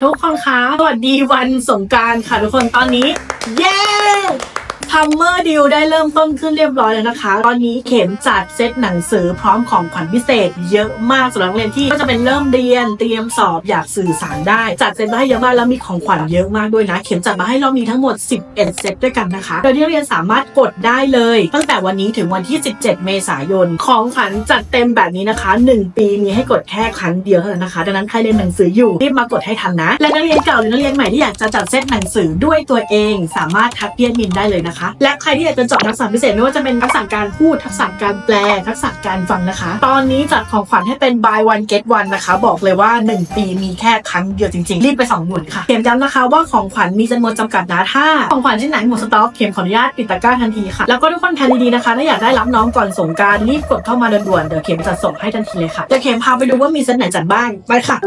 ทุกคนคะสวัสดีวันสงกรานต์ค่ะทุกคนตอนนี้เย้ซัมเมอร์ดิวได้เริ่มต้นขึ้นเรียบร้อยแล้วนะคะตอนนี้เข็มจัดเซตหนังสือพร้อมของขวัญพิเศษเยอะมากสำหรับนักเรียนที่ก็จะเป็นเริ่มเรียนเตรียมสอบอยากสื่อสารได้จัดเซตมาให้เยอะมากแล้วมีของขวัญเยอะมากด้วยนะเข็มจัดมาให้เรามีทั้งหมด11เซตด้วยกันนะคะโดยที่นักเรียนสามารถกดได้เลยตั้งแต่วันนี้ถึงวันที่17เมษายนของขวัญจัดเต็มแบบนี้นะคะ1ปีมีให้กดแค่ครั้งเดียวเท่านั้นนะคะดังนั้นใครเรียนหนังสืออยู่รีบมากดให้ทันนะและนักเรียนเก่าหรือนักเรียนใหม่ที่อยากจะจัดเซตหนังสือด้วยตัวเองสามารถทักเพียรมินได้เลยนะคะและใครที่อยากจะเจาะทักษะพิเศษไม่ว่าจะเป็นทักษะการพูดทักษะการแปลทักษะการฟังนะคะตอนนี้จัดของขวัญให้เป็น buy one get one นะคะบอกเลยว่า1ปีมีแค่ครั้งเดียวจริงๆรีบไป2 หมุนค่ะเข็มย้ำนะคะว่าของขวัญมีจำนวนจำกัดนะถ้าของขวัญชิ้นไหนหมดสต็อกเข็มขออนุญาตปิดตะกร้าทันทีค่ะแล้วก็ทุกคนแพลนดีๆนะคะถ้าอยากได้รับน้องก่อนสงกรานต์รีบกดเข้ามาด่วนๆเดี๋ยวเข็มจะส่งให้ทันทีเลยค่ะเดี๋ยวเข็มพาไปดูว่ามีเซตไหนจัดบ้างไปค่ะ